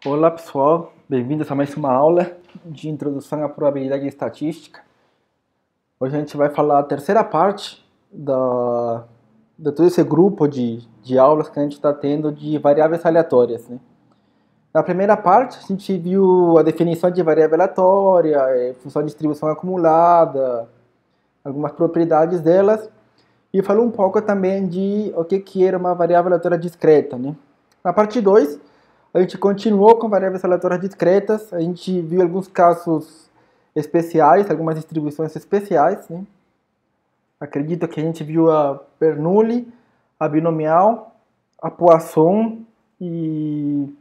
Olá pessoal, bem-vindos a mais uma aula de introdução à probabilidade estatística. Hoje a gente vai falar a terceira parte de todo esse grupo de aulas que a gente está tendo de variáveis aleatórias, né? Na primeira parte a gente viu a definição de variável aleatória, função de distribuição acumulada, algumas propriedades delas, e falou um pouco também de o que era uma variável aleatória discreta, né? Na parte 2, a gente continuou com variáveis aleatórias discretas, a gente viu alguns casos especiais, algumas distribuições especiais, né? Acredito que a gente viu a Bernoulli, a binomial, a Poisson e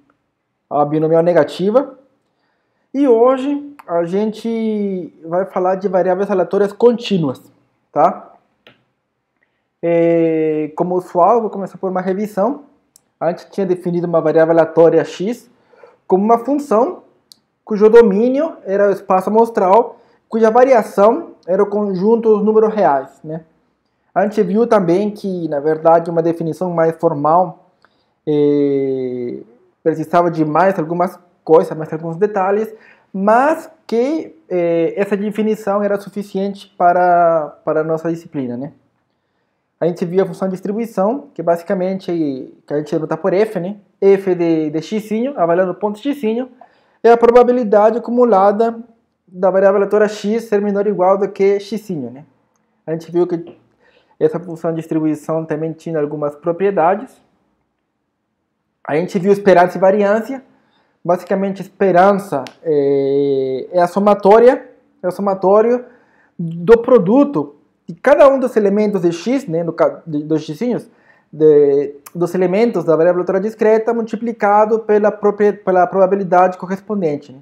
a binomial negativa. E hoje a gente vai falar de variáveis aleatórias contínuas, tá? Como usual, vou começar por uma revisão. A gente tinha definido uma variável aleatória x como uma função cujo domínio era o espaço amostral, cuja variação era o conjunto dos números reais, né? A gente viu também que, na verdade, uma definição mais formal precisava de mais algumas coisas, mais alguns detalhes, mas que essa definição era suficiente para a nossa disciplina, né? A gente viu a função de distribuição, que basicamente que a gente denota por f, né? F de x, avaliando o ponto x, é a probabilidade acumulada da variável aleatória x ser menor ou igual do que x, né? A gente viu que essa função de distribuição também tinha algumas propriedades. A gente viu esperança e variância. Basicamente, esperança é o somatório do produto de cada um dos elementos de x, né, dos x'inhos, dos elementos da variável aleatória discreta multiplicado pela probabilidade correspondente, né?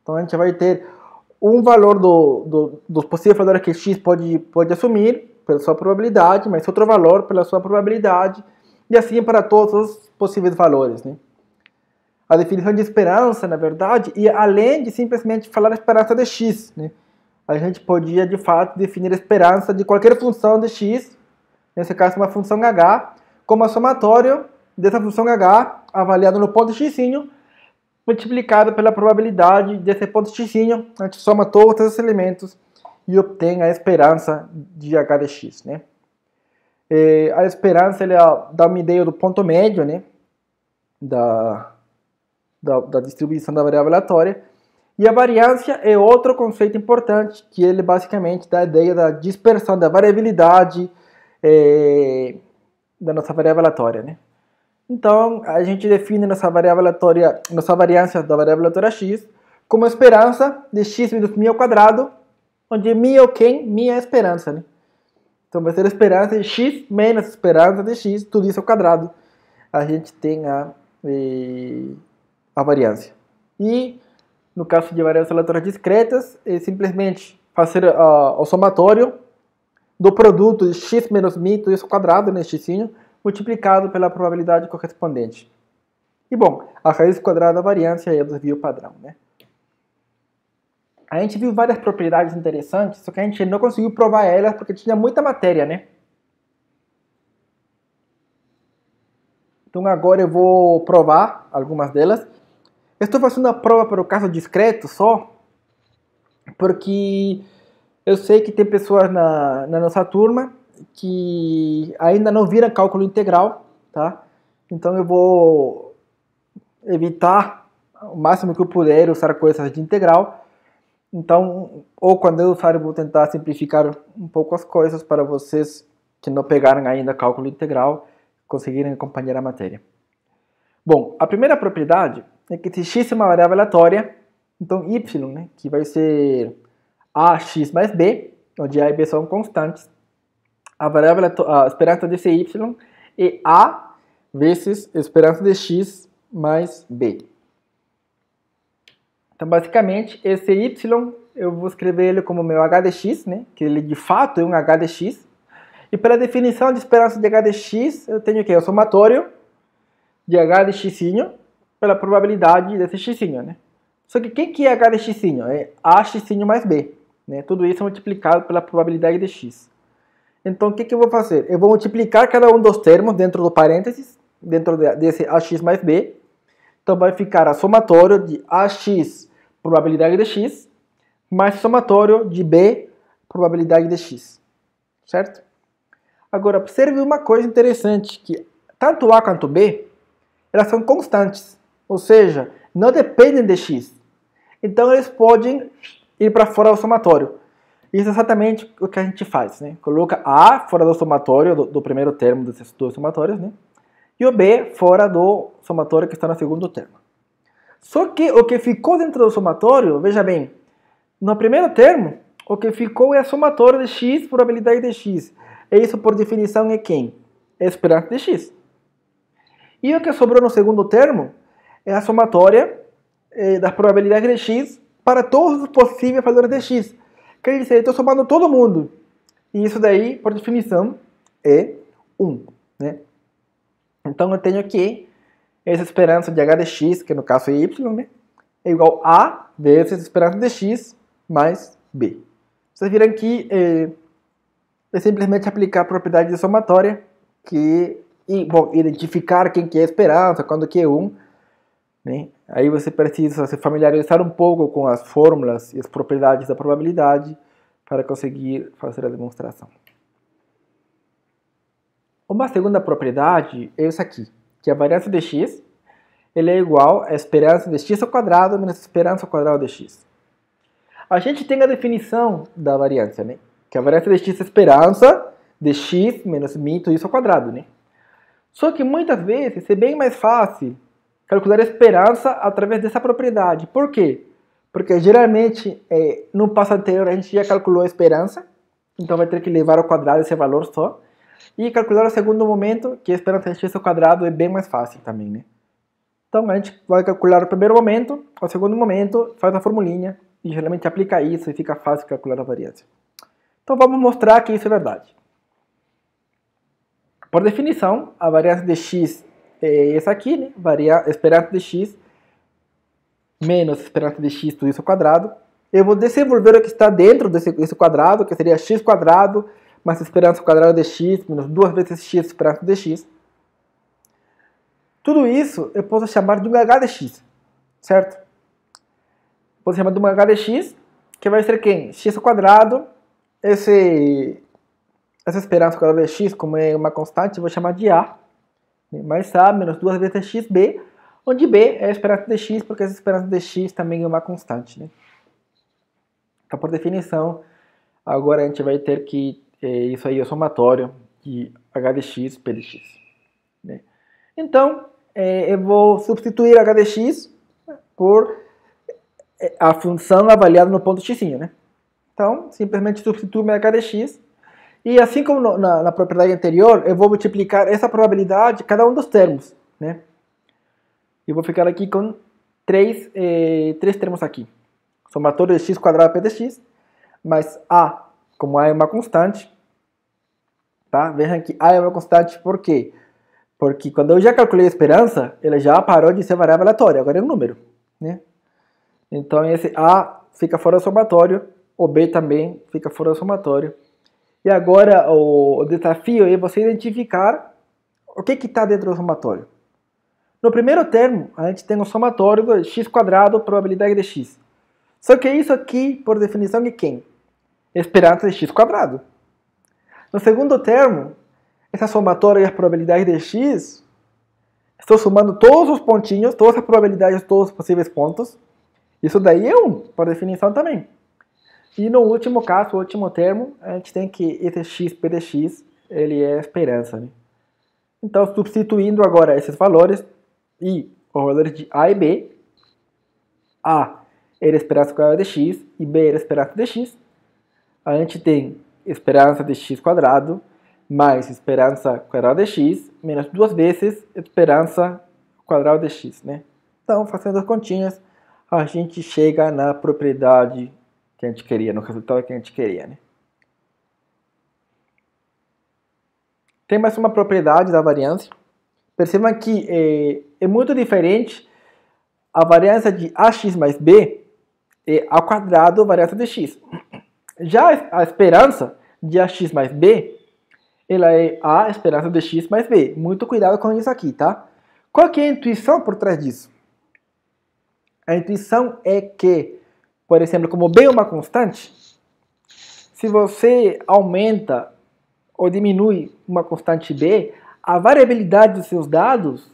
Então a gente vai ter um valor dos possíveis valores que x pode assumir pela sua probabilidade, mas outro valor pela sua probabilidade, e assim para todos os possíveis valores, né? A definição de esperança, na verdade, e além de simplesmente falar a esperança de x, né? A gente podia, de fato, definir a esperança de qualquer função de x, nesse caso uma função h, como a somatório dessa função h, avaliado no ponto x, multiplicado pela probabilidade desse ponto x, a gente soma todos esses elementos e obtém a esperança de h de x, né? A esperança dá uma ideia do ponto médio, né? Da distribuição da variável aleatória. E a variância é outro conceito importante, que ele basicamente dá a ideia da dispersão, da variabilidade da nossa variável aleatória, né? Então, a gente define nossa variância da variável aleatória x como a esperança de x menos μ ao quadrado, onde μ é o quem? μ é a esperança, né? Então, vai ser a esperança de x menos a esperança de x, tudo isso ao quadrado. A gente tem a variância. E no caso de variáveis aleatórias discretas, é simplesmente fazer o somatório do produto de x menos μ, tudo isso ao quadrado, né, x, multiplicado pela probabilidade correspondente. E bom, a raiz quadrada da variância é o desvio padrão, né? A gente viu várias propriedades interessantes, só que a gente não conseguiu provar elas porque tinha muita matéria, né? Então agora eu vou provar algumas delas. Eu estou fazendo a prova para o caso discreto só, porque eu sei que tem pessoas na nossa turma que ainda não viram cálculo integral, tá? Então eu vou evitar o máximo que eu puder usar coisas de integral. Então, ou quando eu usar, eu vou tentar simplificar um pouco as coisas para vocês que não pegaram ainda cálculo integral conseguirem acompanhar a matéria. Bom, a primeira propriedade é que se x é uma variável aleatória, então y, né, que vai ser ax mais b, onde a e b são constantes, a esperança desse y é a vezes a esperança de x mais b. Então, basicamente, esse y, eu vou escrever ele como meu h de x, né, que ele de fato é um h de x, e pela definição de esperança de h de x, eu tenho o quê? O somatório de h de x pela probabilidade desse x, né? Só que quem que é h de x? É ax mais b, né? Tudo isso é multiplicado pela probabilidade de x. Então, o que eu vou fazer? Eu vou multiplicar cada um dos termos dentro do parênteses, dentro desse ax mais b. Então vai ficar a somatório de AX, probabilidade de X, mais somatório de B, probabilidade de X. Certo? Agora, observe uma coisa interessante, que tanto A quanto B, elas são constantes, ou seja, não dependem de X. Então eles podem ir para fora do somatório. Isso é exatamente o que a gente faz, né? Coloca A fora do somatório, do primeiro termo desses dois somatórios, né? E o B fora do somatório que está no segundo termo. Só que o que ficou dentro do somatório, veja bem, no primeiro termo, o que ficou é a somatória de X, probabilidade de X. E isso, por definição, é quem? É a esperança de X. E o que sobrou no segundo termo é a somatória da probabilidade de X para todos os possíveis valores de X. Quer dizer, eu estou somando todo mundo. E isso daí, por definição, é 1. Né? Então eu tenho que essa esperança de h de x, que no caso é y, né? É igual a vezes a esperança de x mais b. Vocês viram que é simplesmente aplicar a propriedade de somatória, identificar quem que é a esperança, quando que é 1. Né? Aí você precisa se familiarizar um pouco com as fórmulas e as propriedades da probabilidade para conseguir fazer a demonstração. Uma segunda propriedade é essa aqui, que a variância de x ele é igual a esperança de x ao quadrado menos a esperança ao quadrado de x. A gente tem a definição da variância, né? Que a variância de x é a esperança de x menos μ tudo isso ao quadrado. Né? Só que muitas vezes é bem mais fácil calcular a esperança através dessa propriedade. Por quê? Porque geralmente no passo anterior a gente já calculou a esperança, então vai ter que levar ao quadrado esse valor só. E calcular o segundo momento, que a esperança de x ao quadrado, é bem mais fácil também, né? Então a gente vai calcular o primeiro momento, o segundo momento, faz a formulinha e geralmente aplica isso e fica fácil calcular a variância. Então vamos mostrar que isso é verdade. Por definição, a variância de x é essa aqui, né? Esperança de x menos esperança de x tudo isso ao quadrado. Eu vou desenvolver o que está dentro desse quadrado, que seria x quadrado mais esperança ao quadrado de x menos 2 vezes x esperança de x. Tudo isso eu posso chamar de um h de x, certo? Posso chamar de um h de x, que vai ser quem? X ao quadrado, essa esperança ao quadrado de x, como é uma constante, eu vou chamar de a, né? Mais a menos 2 vezes xb, onde b é a esperança de x, porque essa esperança de x também é uma constante. Né? Então, por definição, agora a gente vai ter que isso aí é o somatório de h de x, p de x. Né? Então, eu vou substituir h de x por a função avaliada no ponto x. Né? Então, simplesmente substituo meu h de x. E assim como na propriedade anterior, eu vou multiplicar essa probabilidade cada um dos termos. Né? E vou ficar aqui com três termos aqui. Somatório de x quadrado p de x, mais a, como a é uma constante. Tá? Vejam que a é uma constante por quê? Porque quando eu já calculei a esperança, ela já parou de ser variável aleatória, agora é um número. Né? Então esse a fica fora do somatório, o b também fica fora do somatório. E agora o desafio é você identificar o que está dentro do somatório. No primeiro termo, a gente tem o somatório do x quadrado, probabilidade de x. Só que isso aqui, por definição, é quem? Esperança de x quadrado. No segundo termo, essa somatória e a probabilidade de x, estou somando todos os pontinhos, todas as probabilidades, todos os possíveis pontos. Isso daí é 1, por definição também. E no último caso, o último termo, a gente tem que esse x, p de x, ele é a esperança. Né? Então, substituindo agora esses valores e os valores de a e b, a era a esperança quadrada de x e b era a esperança de x, a gente tem esperança de x quadrado mais esperança quadrada de x menos 2 vezes esperança quadrada de x. Né? Então, fazendo as continhas, a gente chega na propriedade que a gente queria, no resultado que a gente queria. Né? Tem mais uma propriedade da variância. Percebam que é muito diferente a variância de ax mais b ao quadrado variância de x. Já a esperança de ax mais b, ela é a esperança de x mais b. Muito cuidado com isso aqui, tá? Qual que é a intuição por trás disso? A intuição é que, por exemplo, como B é uma constante, se você aumenta ou diminui uma constante B, a variabilidade dos seus dados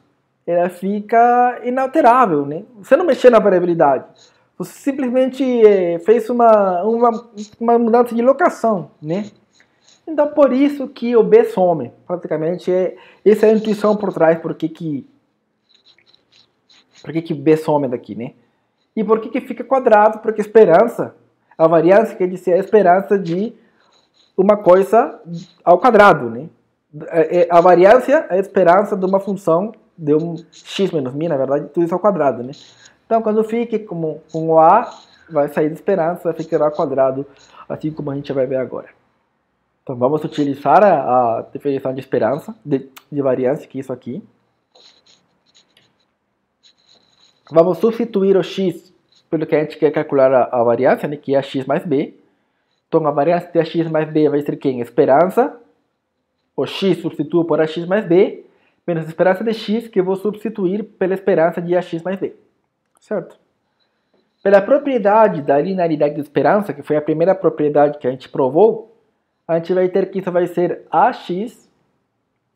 ela fica inalterável, né? Você não mexeu na variabilidade, você simplesmente fez uma mudança de locação, né? Então, por isso que o B some, praticamente, essa é a intuição por trás, por que B some daqui, né? E por que fica quadrado? Porque esperança, a variância quer dizer a esperança de uma coisa ao quadrado, né? A variância é a esperança de uma função de um x menos μ, na verdade, tudo isso ao quadrado, né? Então, quando fique com o A, vai sair de esperança, vai ficar ao quadrado, assim como a gente vai ver agora. Então, vamos utilizar a definição de esperança, de variância, que é isso aqui. Vamos substituir o x pelo que a gente quer calcular a variância, né, que é a x mais b. Então, a variância de x mais b vai ser quem? Esperança. O x substituo por ax mais b, menos a esperança de x, que eu vou substituir pela esperança de ax mais b. Certo? Pela propriedade da linearidade de esperança, que foi a primeira propriedade que a gente provou, a gente vai ter que isso vai ser ax,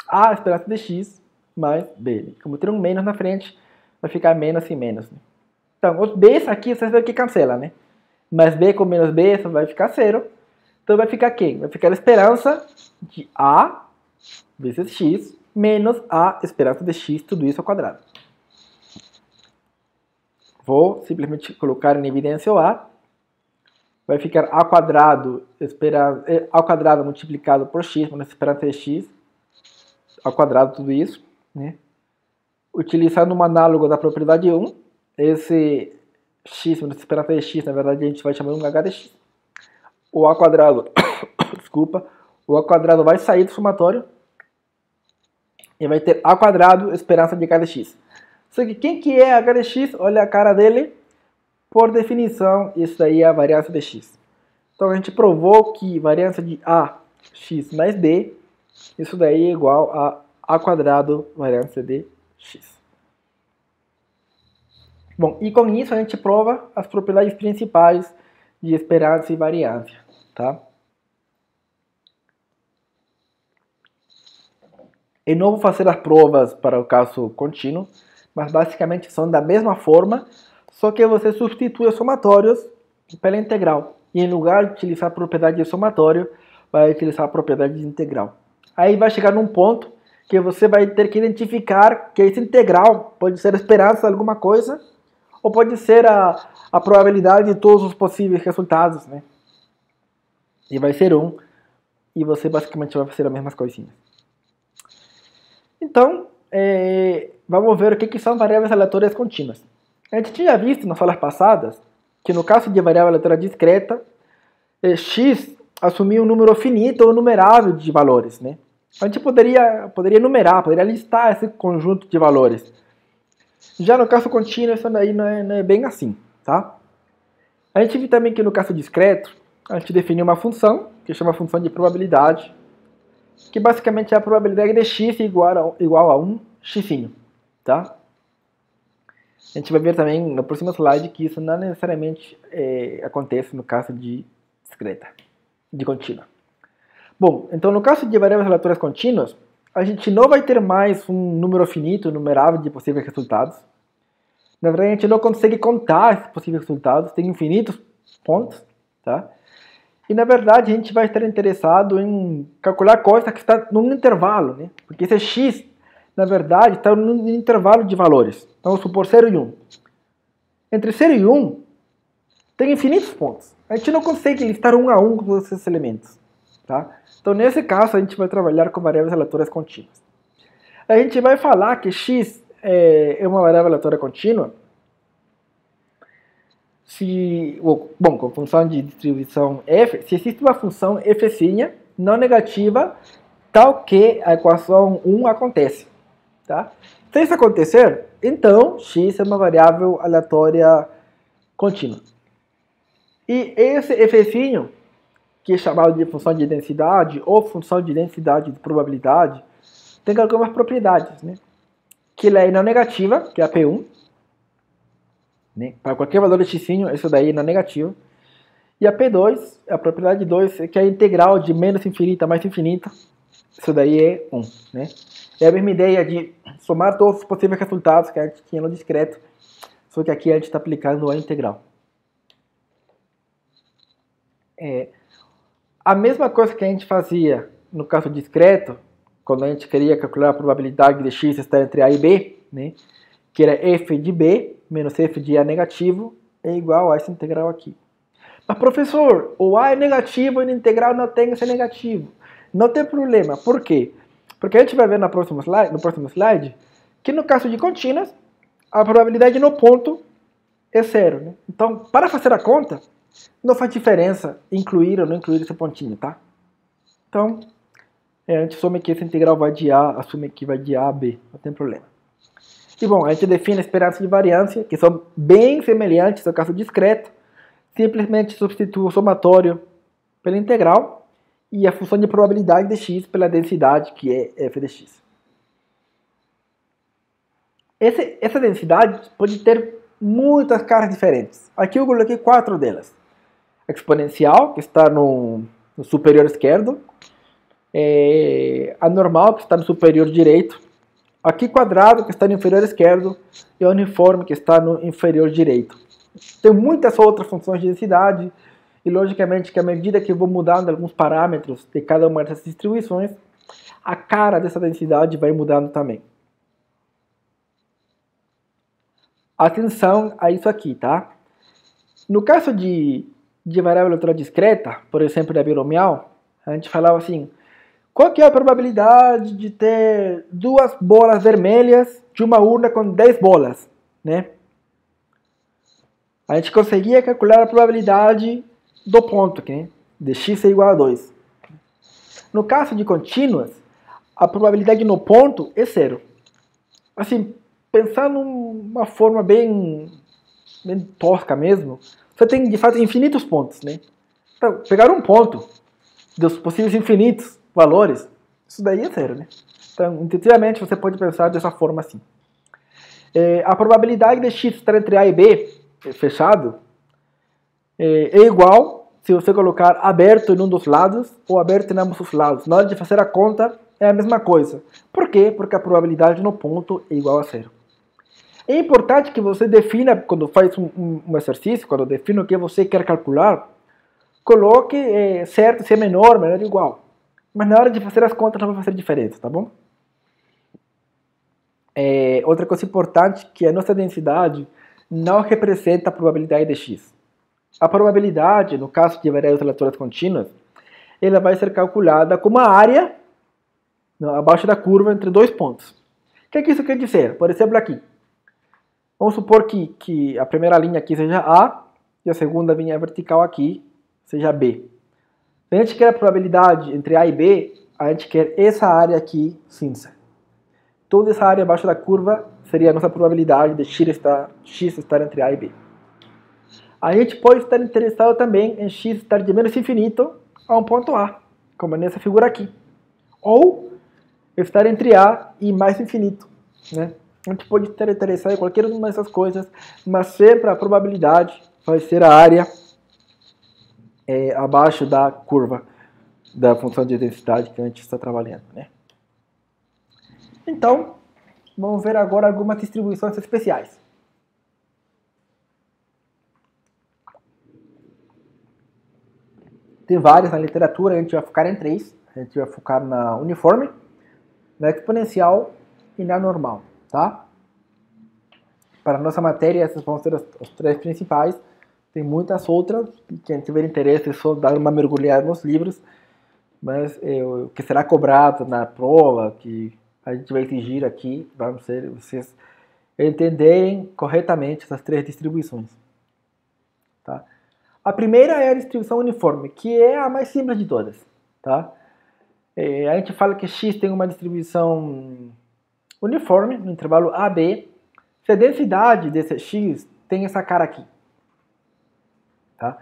a esperança de x, mais b. Como tem um menos na frente, vai ficar menos e menos. Então, os b's aqui, vocês veem que cancela, né? Mais b com menos b, isso vai ficar zero. Então, vai ficar quem? Vai ficar a esperança de a vezes x, menos a esperança de x, tudo isso ao quadrado. Vou simplesmente colocar em evidência o a. Vai ficar a quadrado, ao quadrado multiplicado por x, menos a esperança de x, ao quadrado tudo isso, né? Utilizando um análogo da propriedade 1, esse x menos a esperança de x, na verdade a gente vai chamar de um h de x. O a quadrado, desculpa, o a quadrado vai sair do somatório e vai ter a quadrado esperança de h de x. Só que quem que é h de x? Olha a cara dele. Por definição, isso daí é a variância de x. Então a gente provou que variância de ax mais b, isso daí é igual a a quadrado variância de x. Bom, e com isso a gente prova as propriedades principais de esperança e variância, tá? Eu não vou fazer as provas para o caso contínuo, mas basicamente são da mesma forma, só que você substitui os somatórios pela integral. E em lugar de utilizar a propriedade de somatório, vai utilizar a propriedade de integral. Aí vai chegar num ponto que você vai ter que identificar que essa integral pode ser a esperança de alguma coisa, ou pode ser a probabilidade de todos os possíveis resultados, né? E vai ser 1, e você basicamente vai fazer as mesmas coisinhas. Então, vamos ver o que são variáveis aleatórias contínuas. A gente tinha visto nas aulas passadas que no caso de variável aleatória discreta, x assumia um número finito ou numerável de valores, né? A gente poderia numerar, poderia listar esse conjunto de valores. Já no caso contínuo, isso daí não é bem assim, tá? A gente viu também que no caso discreto, a gente definiu uma função, que chama função de probabilidade, que basicamente é a probabilidade de x igual a um xzinho, tá? A gente vai ver também no próximo slide que isso não necessariamente acontece no caso de discreta, de contínua. Bom, então no caso de variáveis aleatórias contínuas, a gente não vai ter mais um número finito, numerável de possíveis resultados. Na verdade, a gente não consegue contar esses possíveis resultados, tem infinitos pontos, tá? E na verdade, a gente vai estar interessado em calcular coisas que estão num intervalo, né? Porque esse x, na verdade, está num intervalo de valores. Então, vamos supor 0 e 1. Entre 0 e 1, tem infinitos pontos. A gente não consegue listar um a um com todos esses elementos, tá? Então, nesse caso, a gente vai trabalhar com variáveis aleatórias contínuas. A gente vai falar que x é uma variável aleatória contínua com função de distribuição f, se existe uma função f' não negativa, tal que a equação 1 acontece. Tá? Se isso acontecer, então x é uma variável aleatória contínua. E esse f', que é chamado de função de densidade ou função de densidade de probabilidade, tem algumas propriedades, né? Que ela é não negativa, que é a P1, né? Para qualquer valor de x, isso daí não é negativo. E a P2, a propriedade 2, que é a integral de menos infinita a mais infinita. Isso daí é 1, né? É a mesma ideia de somar todos os possíveis resultados que a gente tinha no discreto, só que aqui a gente está aplicando a integral. A mesma coisa que a gente fazia no caso discreto, quando a gente queria calcular a probabilidade de x estar entre a e b, né? Que era f de b menos f de a negativo, é igual a essa integral aqui. Mas professor, o a é negativo e na integral não tem esse negativo. Não tem problema. Por quê? Porque a gente vai ver no próximo slide que no caso de contínuas, a probabilidade no ponto é zero, né? Então, para fazer a conta, não faz diferença incluir ou não incluir esse pontinho, tá? Então, a gente assume que essa integral vai de a, assume que vai de a a b, não tem problema. E bom, a gente define a esperança de variância, que são bem semelhantes ao caso discreto. Simplesmente substitui o somatório pela integral e a função de probabilidade de x pela densidade, que é f de x. Essa densidade pode ter muitas caras diferentes. Aqui eu coloquei 4 delas. Exponencial, que está no superior esquerdo. A normal, que está no superior direito. Aqui quadrado, que está no inferior esquerdo. E a uniforme, que está no inferior direito. Tem muitas outras funções de densidade. E logicamente que à medida que eu vou mudando alguns parâmetros de cada uma dessas distribuições, a cara dessa densidade vai mudando também. Atenção a isso aqui, tá? No caso de variável natural discreta, por exemplo, da binomial, a gente falava assim, qual que é a probabilidade de ter 2 bolas vermelhas de uma urna com 10 bolas, né? A gente conseguia calcular a probabilidade do ponto, né? De x é igual a 2. No caso de contínuas, a probabilidade no ponto é zero. Assim, pensando numa forma bem tosca mesmo, você tem de fato infinitos pontos, né? Então, pegar um ponto dos possíveis infinitos valores, isso daí é zero, né? Então, intuitivamente, você pode pensar dessa forma assim. A probabilidade de x estar entre a e b, fechado, é igual se você colocar aberto em um dos lados ou aberto em ambos os lados. Na hora de fazer a conta, é a mesma coisa. Por quê? Porque a probabilidade no ponto é igual a zero. É importante que você defina, quando faz um exercício, quando define o que você quer calcular, coloque certo se é menor ou igual. Mas na hora de fazer as contas não vai fazer diferença, tá bom? Outra coisa importante que a nossa densidade não representa a probabilidade de x. A probabilidade, no caso de variáveis aleatórias contínuas, ela vai ser calculada como a área abaixo da curva entre 2 pontos. O que isso quer dizer? Por exemplo, aqui. Vamos supor que a primeira linha aqui seja A e a segunda linha vertical aqui seja B. Se a gente quer a probabilidade entre A e B, a gente quer essa área aqui cinza. Toda essa área abaixo da curva seria a nossa probabilidade de x estar entre A e B. A gente pode estar interessado também em x estar de menos infinito a um ponto A, como nessa figura aqui. Ou estar entre A e mais infinito, né? A gente pode estar interessado em qualquer uma dessas coisas, mas sempre a probabilidade vai ser a área abaixo da curva da função de densidade que a gente está trabalhando, né? Então, vamos ver agora algumas distribuições especiais. Tem várias na literatura, a gente vai focar em 3. A gente vai focar na uniforme, na exponencial e na normal, tá? Para a nossa matéria, essas vão ser as 3 principais. Tem muitas outras, quem tiver interesse é só dar uma mergulhada nos livros, mas o que será cobrado na prova, que a gente vai exigir aqui, vamos ser vocês entenderem corretamente essas 3 distribuições, tá? A primeira é a distribuição uniforme, que é a mais simples de todas, tá? A gente fala que x tem uma distribuição uniforme no intervalo AB, se a densidade desse x tem essa cara aqui, tá?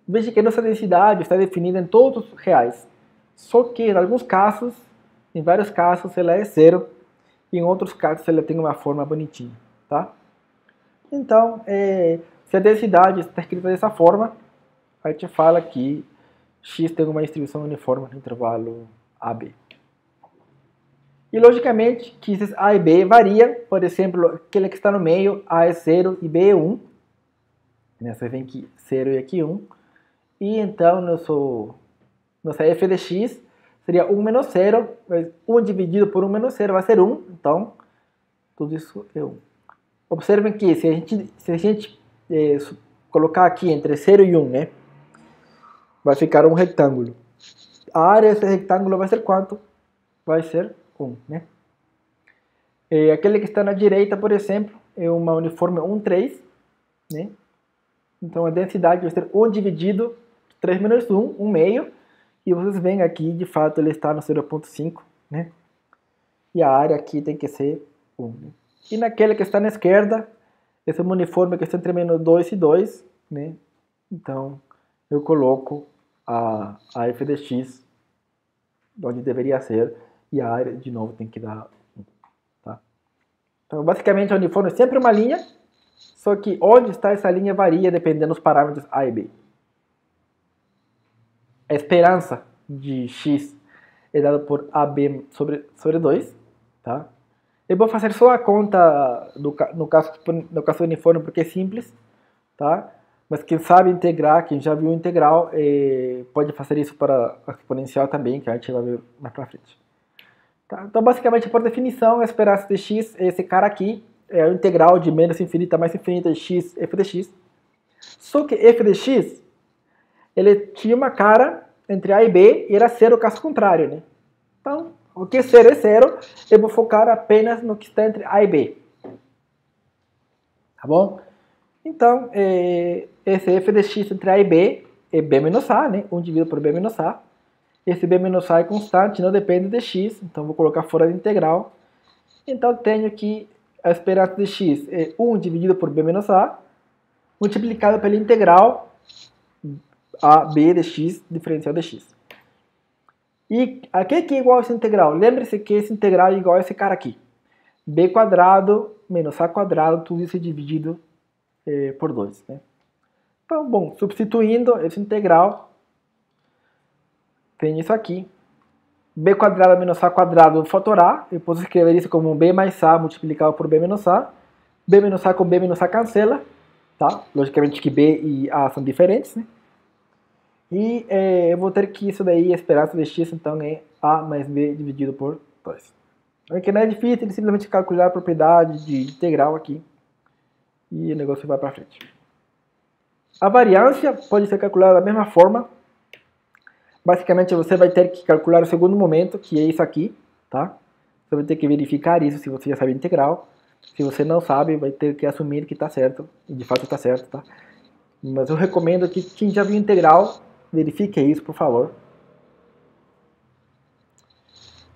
Veja que a nossa densidade está definida em todos os reais, só que em alguns casos, em vários casos, ela é zero, e em outros casos ela tem uma forma bonitinha, tá? Então, se a densidade está escrita dessa forma, a gente fala que x tem uma distribuição uniforme no intervalo AB. E, logicamente, que esses A e B variam. Por exemplo, aquele que está no meio, A é 0 e B é 1. Você vê aqui 0 e aqui 1. E, então, nossa f de x seria 1 menos 0. 1 dividido por 1 menos 0 vai ser 1. Então, tudo isso é 1. Observem que se a gente colocar aqui entre 0 e 1, né, vai ficar um retângulo. A área desse retângulo vai ser quanto? Vai ser 1, né? Aquele que está na direita, por exemplo, é uma uniforme 1, 3, né? Então a densidade vai ser 1 dividido 3 menos 1, 1 meio, e vocês veem aqui, de fato, ele está no 0,5, né? E a área aqui tem que ser 1, né? E naquele que está na esquerda, esse é um uniforme que está entre menos 2 e 2, né? Então eu coloco a f de x onde deveria ser, e a área, de novo, tem que dar 1. Tá? Então, basicamente, o uniforme é sempre uma linha, só que onde está essa linha varia dependendo dos parâmetros A e B. A esperança de x é dada por AB sobre 2. Tá? Eu vou fazer só a conta no caso do uniforme porque é simples. Tá? Mas quem sabe integrar, quem já viu integral, pode fazer isso para a exponencial também, que a gente vai ver mais pra frente. Tá? Então, basicamente, por definição, a esperança de x é esse cara aqui, é o integral de menos infinita a mais infinita de x, f de x. Só que f de x, ele tinha uma cara entre a e b e era zero caso contrário, né? Então, o que é zero, eu vou focar apenas no que está entre a e b. Tá bom? Então, esse f de x entre a e b é b menos a, né? 1 dividido por b menos a. Esse b menos a é constante, não depende de x, então vou colocar fora da integral. Então, tenho que a esperança de x é 1 dividido por b menos a, multiplicado pela integral a b de x, diferencial de x. E a que é igual a essa integral? Lembre-se que essa integral é igual a esse cara aqui. b quadrado menos a quadrado, tudo isso é dividido por 2. Né? Então, bom, substituindo essa integral, tem isso aqui. B quadrado menos A quadrado fator A. Eu posso escrever isso como B mais A multiplicado por B menos A. B menos A com B menos A cancela. Tá? Logicamente que B e A são diferentes. Né? E eu vou ter que isso daí, a esperança de x, então é A mais B dividido por 2. É que não é difícil, é simplesmente calcular a propriedade de integral aqui. E o negócio vai para frente. A variância pode ser calculada da mesma forma. Basicamente, você vai ter que calcular o segundo momento, que é isso aqui, tá? Você vai ter que verificar isso se você já sabe integral. Se você não sabe, vai ter que assumir que está certo, e de fato está certo, tá? Mas eu recomendo que quem já viu integral, verifique isso, por favor.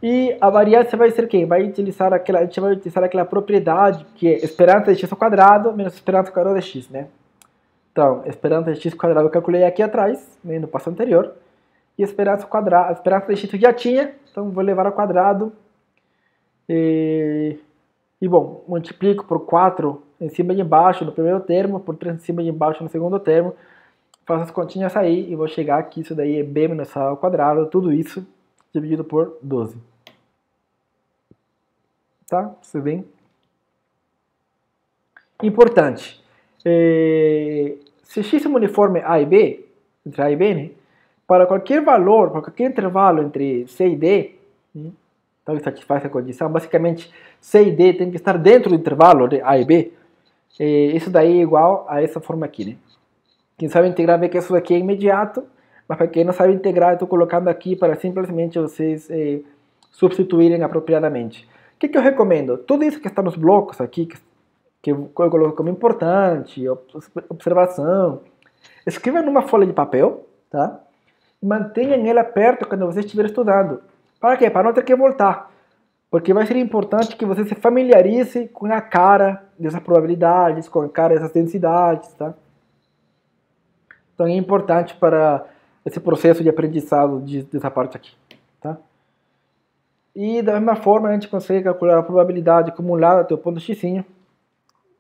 E a variância vai ser quem? A gente vai utilizar aquela propriedade que é esperança de x ao quadrado menos esperança ao quadrado de x, né? Então, esperança de x ao quadrado eu calculei aqui atrás, né, no passo anterior. E a esperança de x eu já tinha, então vou levar ao quadrado. E bom, multiplico por 4 em cima e embaixo no primeiro termo, por 3 em cima e embaixo no segundo termo. Faço as continhas aí e vou chegar aqui, isso daí é b menos a ao quadrado, tudo isso dividido por 12. Tá? Você vê? Importante. Se x é um uniforme A e B, entre A e B, né? Para qualquer valor, para qualquer intervalo entre C e D, né? Então isso satisfaz a condição. Basicamente, C e D tem que estar dentro do intervalo de A e B. Isso daí é igual a essa forma aqui, né? Quem sabe integrar vê que isso daqui é imediato, mas para quem não sabe integrar, eu estou colocando aqui para simplesmente vocês substituírem apropriadamente. O que eu recomendo? Tudo isso que está nos blocos aqui, que eu coloco como importante, observação, escreva numa folha de papel, tá? E mantenha ela perto quando você estiver estudando. Para quê? Para não ter que voltar. Porque vai ser importante que você se familiarize com a cara dessas probabilidades, com a cara dessas densidades, tá? Então é importante para esse processo de aprendizado dessa parte aqui, tá? E da mesma forma a gente consegue calcular a probabilidade acumulada até o ponto x,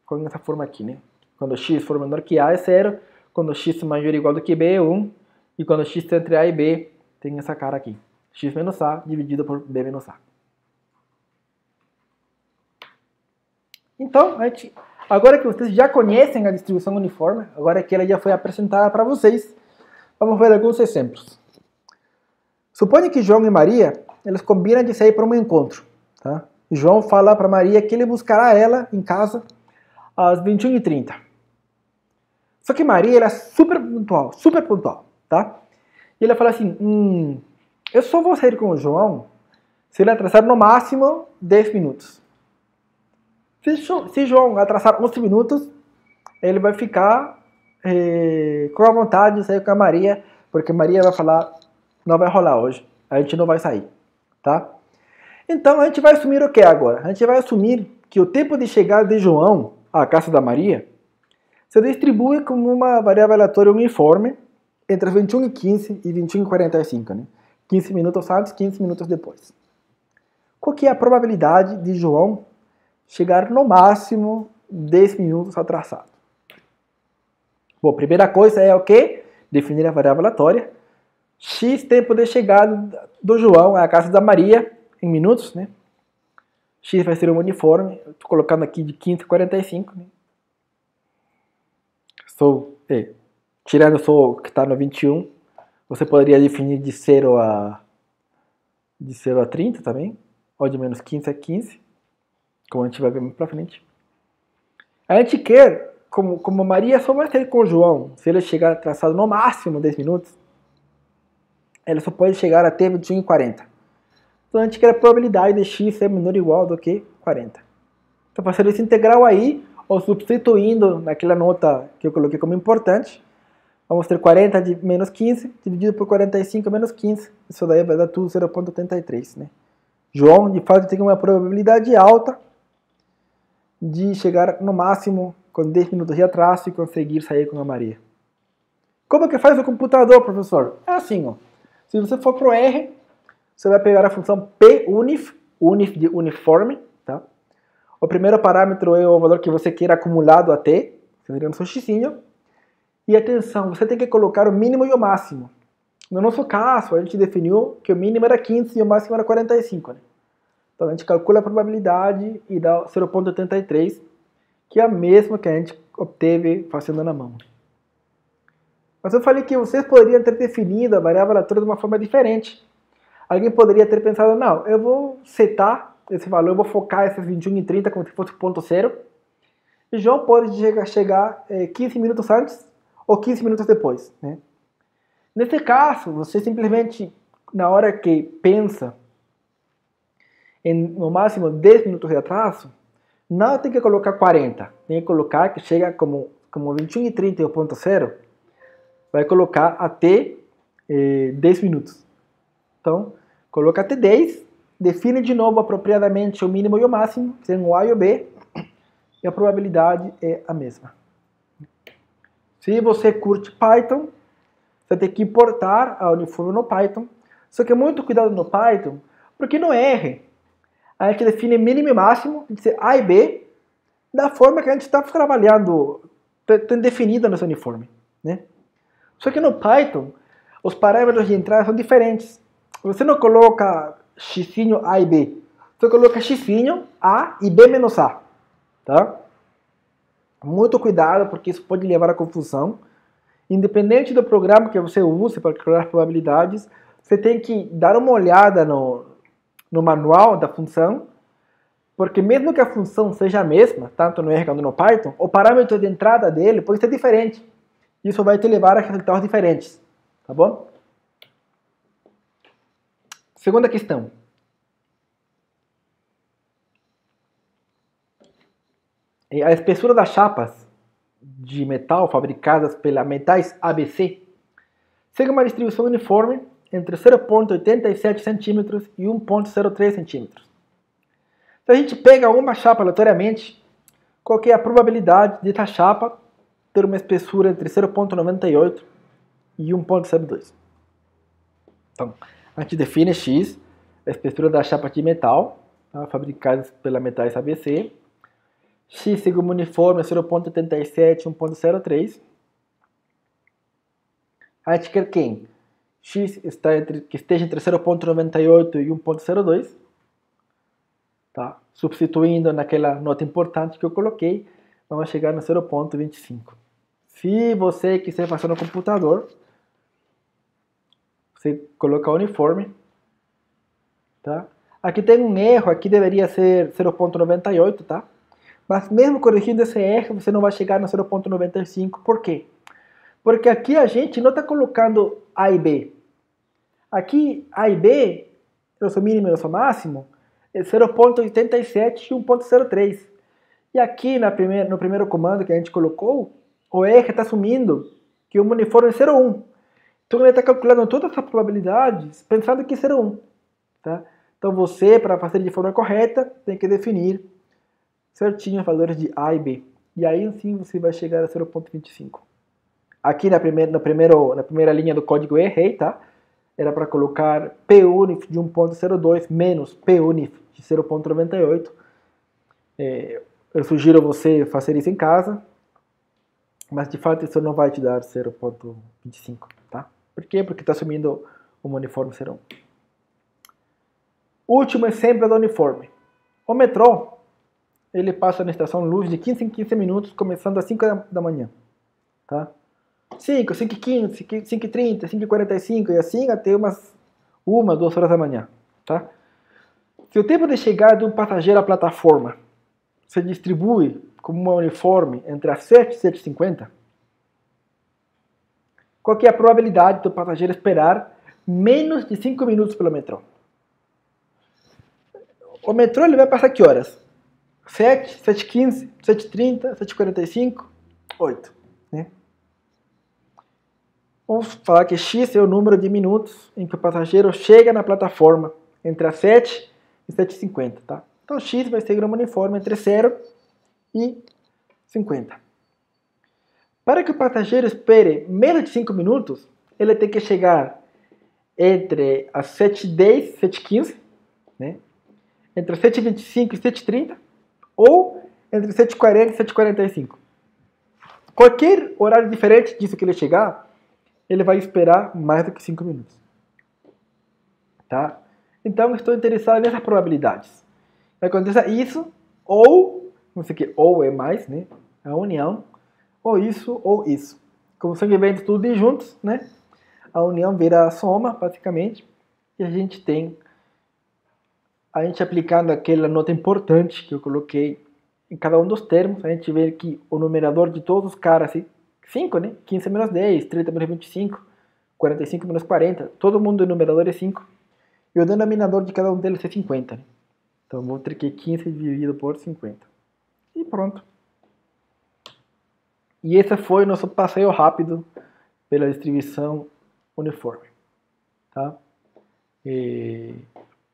com essa forma aqui, né? Quando x for menor que a é 0, quando x é maior ou igual do que b é 1, e quando x está entre a e b, tem essa cara aqui. X menos a dividido por b menos a. Então, agora que vocês já conhecem a distribuição uniforme, agora que ela já foi apresentada para vocês, vamos ver alguns exemplos. Suponha que João e Maria, eles combinam de sair para um encontro. Tá? João fala para Maria que ele buscará ela em casa às 21h30. Só que Maria ela é super pontual, tá? E ela fala assim, eu só vou sair com o João se ele atrasar no máximo 10 minutos. Se João atrasar 11 minutos, ele vai ficar com a vontade de sair com a Maria, porque Maria vai falar, não vai rolar hoje, a gente não vai sair, tá? Então a gente vai assumir o que agora? A gente vai assumir que o tempo de chegada de João à casa da Maria se distribui como uma variável aleatória uniforme entre 21h15 e 21h45, né? 15 minutos antes, 15 minutos depois. Qual que é a probabilidade de João chegar no máximo 10 minutos atrasado? Bom, a primeira coisa é o quê? Definir a variável aleatória. X tempo de chegada do João à casa da Maria em minutos, né? X vai ser um uniforme. Estou colocando aqui de 15 a 45, né? Tirando só o que está no 21, você poderia definir de 0 a 30 também, ou de menos 15 a 15, como a gente vai ver mais pra frente. A gente quer, como Maria só vai sair com o João, se ele chegar atrasado no máximo 10 minutos, ela só pode chegar até 21h40. Então a gente quer a probabilidade de x ser menor ou igual do que 40. Então fazendo esse integral aí, ou substituindo naquela nota que eu coloquei como importante, vamos ter 40 de menos 15 dividido por 45 menos 15. Isso daí vai dar tudo 0,83, né? João, de fato, tem uma probabilidade alta de chegar no máximo com 10 minutos de atraso e conseguir sair com a Maria. Como que faz o computador, professor? É assim, ó. Se você for pro R, você vai pegar a função punif de uniforme, tá? O primeiro parâmetro é o valor que você queira acumulado a t, seria no seu xzinho. E atenção, você tem que colocar o mínimo e o máximo. No nosso caso, a gente definiu que o mínimo era 15 e o máximo era 45, né? Então a gente calcula a probabilidade e dá 0,83, que é a mesma que a gente obteve fazendo na mão. Mas eu falei que vocês poderiam ter definido a variável aleatória de uma forma diferente. Alguém poderia ter pensado, não, eu vou setar esse valor, eu vou focar esses 21h30 como se fosse ponto zero, e João pode chegar 15 minutos antes ou 15 minutos depois, né? Nesse caso, você simplesmente, na hora que pensa em no máximo 10 minutos de atraso, não tem que colocar 40, tem que colocar que chega como 21h30 e o ponto zero, vai colocar até 10 minutos. Então, coloca até 10, define de novo apropriadamente o mínimo e o máximo, sendo o A e o B, e a probabilidade é a mesma. Se você curte Python, você tem que importar a uniforme no Python. Só que muito cuidado no Python, porque no R a gente define mínimo e máximo, de ser A e B, da forma que a gente está trabalhando, tem definido nesse uniforme, né? Só que no Python, os parâmetros de entrada são diferentes. Você não coloca x A e B, você coloca x A e B menos A, tá? Muito cuidado, porque isso pode levar à confusão. Independente do programa que você use para calcular probabilidades, você tem que dar uma olhada no manual da função, porque mesmo que a função seja a mesma, tanto no R quanto no Python, o parâmetro de entrada dele pode ser diferente. Isso vai te levar a resultados diferentes, tá bom? Segunda questão. A espessura das chapas de metal fabricadas pela Metais ABC segue uma distribuição uniforme entre 0,87 cm e 1,03 cm. Se a gente pega uma chapa aleatoriamente, qual que é a probabilidade de essa chapa ter uma espessura entre 0,98 e 1,02? Então, a gente define X, a espessura da chapa de metal, tá, fabricadas pela Metais ABC, X sigma uniforme 0,87, 1,03. A gente quer quem? X que esteja entre 0,98 e 1,02. Tá? Substituindo naquela nota importante que eu coloquei, vamos chegar no 0,25. Se você quiser fazer no computador, você coloca uniforme. Tá? Aqui tem um erro, aqui deveria ser 0,98, tá? Mas mesmo corrigindo esse erro, você não vai chegar no 0,95. Por quê? Porque aqui a gente não está colocando A e B. Aqui A e B, o seu mínimo e o seu máximo, é 0,87 e 1,03. E aqui no primeiro comando que a gente colocou, o R está assumindo que o uniforme é 0,1. Então ele está calculando todas as probabilidades pensando que é 0,1. Tá? Então você, para fazer de forma correta, tem que definir certinho os valores de A e B. E aí sim você vai chegar a 0,25. Aqui na primeira linha do código eu errei, tá? Era para colocar P-UNIF de 1,02 menos P-UNIF de 0,98. Eu sugiro você fazer isso em casa, mas de fato isso não vai te dar 0,25, tá? Por quê? Porque está assumindo um uniforme 0,1. Último exemplo do uniforme. O metrô, ele passa na estação Luz de 15 em 15 minutos, começando às 5 da manhã, tá? 5, 5 e 15, 5 e 30, 5 e 45 e assim até umas 1, 2 horas da manhã, tá? Se o tempo de chegada de um passageiro à plataforma se distribui como uma uniforme entre as 7 e 7h50, qual que é a probabilidade do passageiro esperar menos de 5 minutos pelo metrô? O metrô ele vai passar que horas? 7, 7h15, 7h30, 7h45, 8, né? Vamos falar que X é o número de minutos em que o passageiro chega na plataforma entre as 7 e 7h50, tá? Então X vai ser uma uniforme entre 0 e 50. Para que o passageiro espere menos de 5 minutos, ele tem que chegar entre as 7h10 e 7h15, né? Entre as 7h25 e 7h30, ou entre 7h40 e 7h45. Qualquer horário diferente disso que ele chegar, ele vai esperar mais do que 5 minutos. Tá? Então, estou interessado nessas probabilidades. Aconteça isso, ou, não sei o que, ou é mais, né? A união, ou isso. Como são eventos tudo juntos, né? A união vira a soma, basicamente, e a gente aplicando aquela nota importante que eu coloquei em cada um dos termos, a gente vê que o numerador de todos os caras, 5, né? 15 menos 10, 30 menos 25, 45 menos 40, todo mundo o numerador é 5, e o denominador de cada um deles é 50, né? Então vou ter que 15 dividido por 50. E pronto. E esse foi o nosso passeio rápido pela distribuição uniforme. Tá?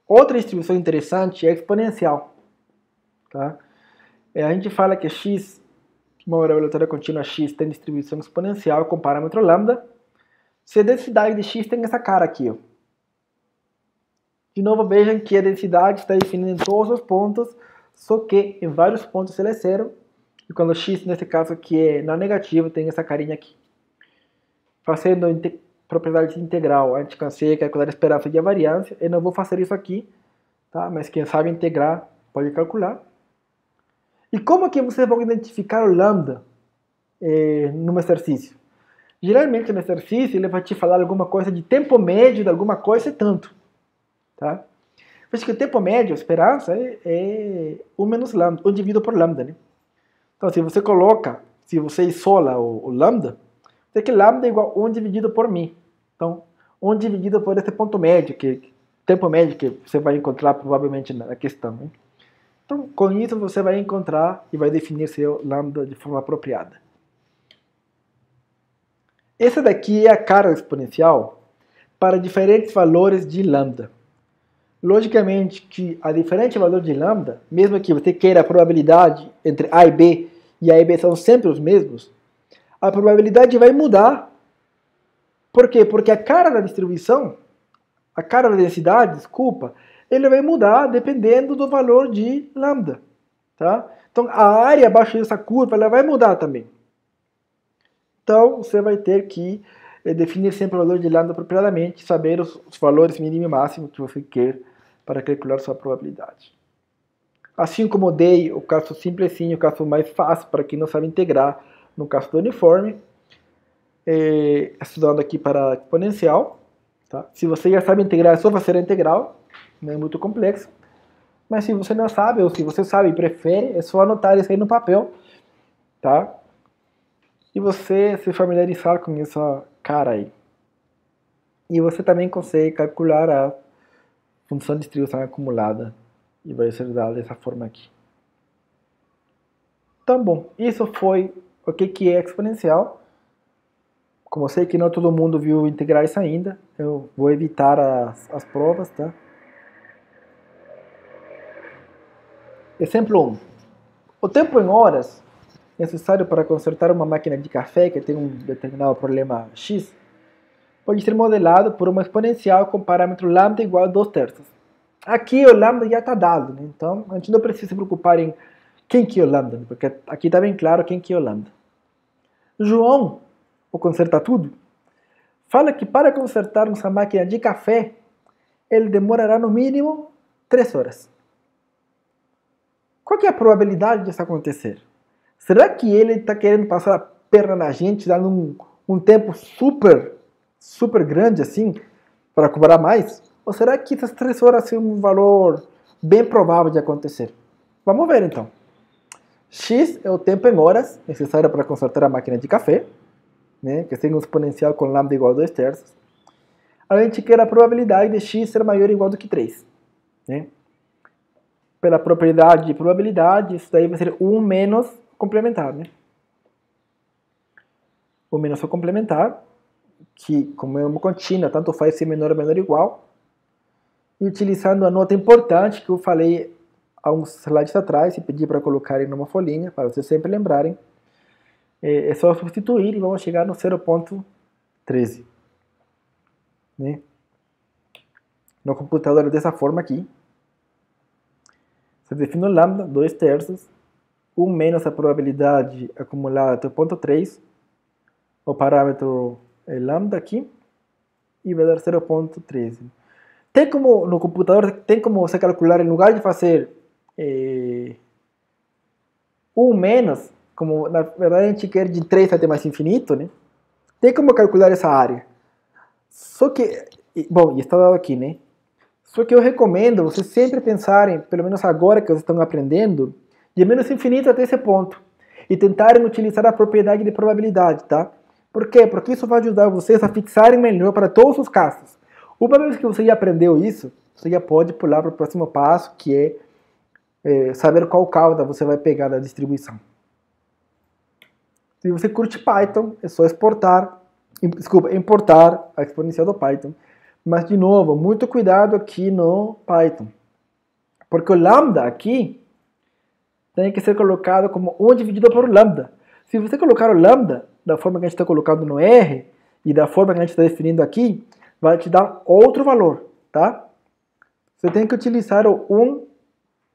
Outra distribuição interessante é a exponencial. Tá? A gente fala que x, uma variável aleatória contínua x, tem distribuição exponencial com parâmetro lambda, se a densidade de x tem essa cara aqui. Ó. De novo, vejam que a densidade está definida em todos os pontos, só que em vários pontos ela é zero, e quando x, nesse caso aqui, é não negativo, tem essa carinha aqui. Fazendo propriedade integral, a gente consegue calcular a esperança e a variância. Eu não vou fazer isso aqui, tá? Mas quem sabe integrar pode calcular. E como que vocês vão identificar o lambda no exercício? Geralmente no exercício ele vai te falar alguma coisa de tempo médio de alguma coisa e tanto. Tá? Veja que o tempo médio, a esperança, é 1 menos lambda, 1 dividido por lambda. Né? Então se você isola o lambda, você que lambda é igual a 1 dividido por μ. Então, 1 dividido por esse ponto médio, tempo médio que você vai encontrar provavelmente na questão. Né? Então, com isso você vai encontrar e vai definir seu lambda de forma apropriada. Essa daqui é a carga exponencial para diferentes valores de lambda. Logicamente que a diferente valor de lambda, mesmo que você queira a probabilidade entre A e B são sempre os mesmos, a probabilidade vai mudar. Por quê? Porque a cara da distribuição, a cara da densidade, ele vai mudar dependendo do valor de lambda. Tá? Então, a área abaixo dessa curva ela vai mudar também. Então, você vai ter que definir sempre o valor de lambda apropriadamente, saber os valores mínimo e máximo que você quer para calcular sua probabilidade. Assim como dei o caso simplesinho, o caso mais fácil para quem não sabe integrar, no caso do uniforme, estudando aqui para exponencial. Tá? Se você já sabe integrar, é só fazer a integral, não é muito complexo. Mas se você não sabe, ou se você sabe e prefere, é só anotar isso aí no papel, tá? E você se familiarizar com essa cara aí. E você também consegue calcular a função de distribuição acumulada. E vai ser dada dessa forma aqui. Então, bom, isso foi o que é exponencial. Como eu sei que não todo mundo viu integrais ainda, eu vou evitar as provas, tá? Exemplo 1. O tempo em horas necessário para consertar uma máquina de café que tem um determinado problema X pode ser modelado por uma exponencial com parâmetro lambda igual a 2/3. Aqui o lambda já está dado, né? Então a gente não precisa se preocupar em quem que é o lambda, né? Porque aqui está bem claro quem que é o lambda. João, o conserta tudo, fala que para consertar essa máquina de café, ele demorará no mínimo 3 horas. Qual que é a probabilidade disso acontecer? Será que ele está querendo passar a perna na gente, dando um tempo super grande assim, para cobrar mais? Ou será que essas 3 horas são um valor bem provável de acontecer? Vamos ver então. X é o tempo em horas necessário para consertar a máquina de café, né, que tem um exponencial com lambda igual a 2/3. A gente quer a probabilidade de x ser maior ou igual do que 3. Né? Pela propriedade de probabilidade, isso daí vai ser 1 menos complementar. Né? 1 menos o complementar, que como é uma contínua, tanto faz ser menor ou menor ou igual. E utilizando a nota importante que eu falei há uns slides atrás e pedi para colocarem numa folhinha, para vocês sempre lembrarem, é só substituir e vamos chegar no 0,13. Né? No computador dessa forma aqui, você define o lambda, 2/3, 1 menos a probabilidade acumulada até o ponto 3, o parâmetro é lambda aqui, e vai dar 0,13. Tem como, no computador, tem como você calcular, em lugar de fazer 1 menos, como na verdade a gente quer de 3 até mais infinito, né? Tem como calcular essa área. Só que, bom, e está dado aqui, né? Só que eu recomendo vocês sempre pensarem, pelo menos agora que vocês estão aprendendo, de menos infinito até esse ponto. E tentarem utilizar a propriedade de probabilidade, tá? Por quê? Porque isso vai ajudar vocês a fixarem melhor para todos os casos. Uma vez que você já aprendeu isso, você já pode pular para o próximo passo, que é saber qual cauda você vai pegar da distribuição. Se você curte Python, é só importar a exponencial do Python. Mas, de novo, muito cuidado aqui no Python. Porque o lambda aqui tem que ser colocado como 1 dividido por lambda. Se você colocar o lambda da forma que a gente está colocando no R e da forma que a gente está definindo aqui, vai te dar outro valor, tá? Você tem que utilizar o 1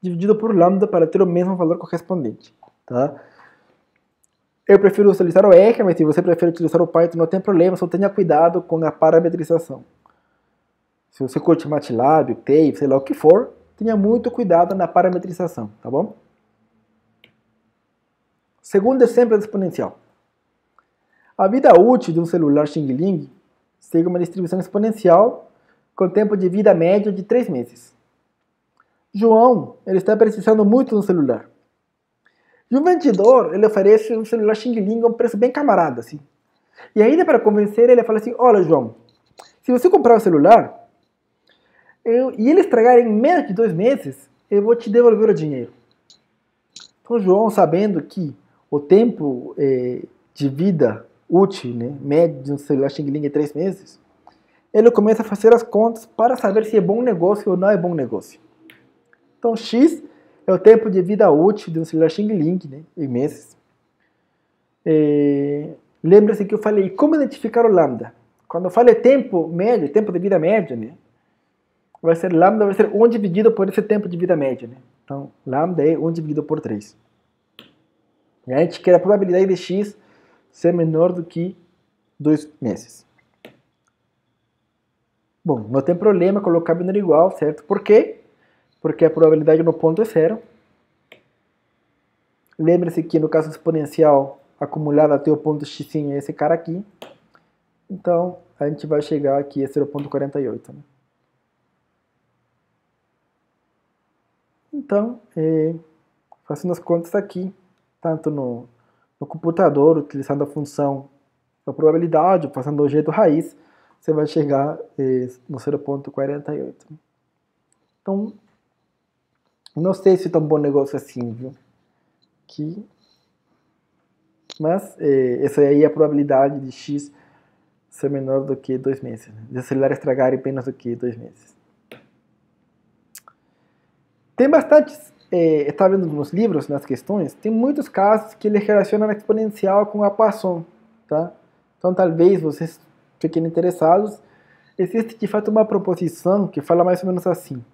dividido por lambda para ter o mesmo valor correspondente, tá? Eu prefiro utilizar o R, mas se você prefere utilizar o Python, não tem problema, só tenha cuidado com a parametrização. Se você curte MATLAB, TAFE, sei lá o que for, tenha muito cuidado na parametrização, tá bom? Segundo exemplo exponencial. A vida útil de um celular Xing Ling segue uma distribuição exponencial com tempo de vida médio de 3 meses. João, ele está precisando muito de um celular. E um vendedor, ele oferece um celular Xing Ling a um preço bem camarada, assim. E ainda para convencer, ele fala assim, olha, João, se você comprar o celular, e ele estragar em menos de 2 meses, eu vou te devolver o dinheiro. Então, João, sabendo que o tempo de vida útil, né, médio de um celular Xing Ling é 3 meses, ele começa a fazer as contas para saber se é bom negócio ou não é bom negócio. Então, X é o tempo de vida útil de um celular Xing Ling, né, em meses. Lembra-se que eu falei como identificar o lambda. Quando eu falo tempo médio, tempo de vida médio, né, vai ser lambda, vai ser 1 dividido por esse tempo de vida médio. Né? Então, lambda é 1 dividido por 3. E a gente quer a probabilidade de x ser menor do que 2 meses. Bom, não tem problema colocar menor ou igual, certo? Por quê? Porque a probabilidade no ponto é zero. Lembre-se que no caso exponencial, acumulado até o ponto x é esse cara aqui. Então, a gente vai chegar aqui a 0,48. Né? Então, fazendo as contas aqui, tanto no computador, utilizando a função da probabilidade, passando o jeito raiz, você vai chegar no 0,48. Então, não sei se é tão bom negócio assim, viu? Mas essa aí é a probabilidade de x ser menor do que 2 meses. Né? De celular estragar em menos do que 2 meses. Tem bastantes, está vendo nos livros, nas questões, tem muitos casos que ele relaciona a exponencial com a Poisson, tá? Então talvez vocês fiquem interessados. Existe de fato uma proposição que fala mais ou menos assim.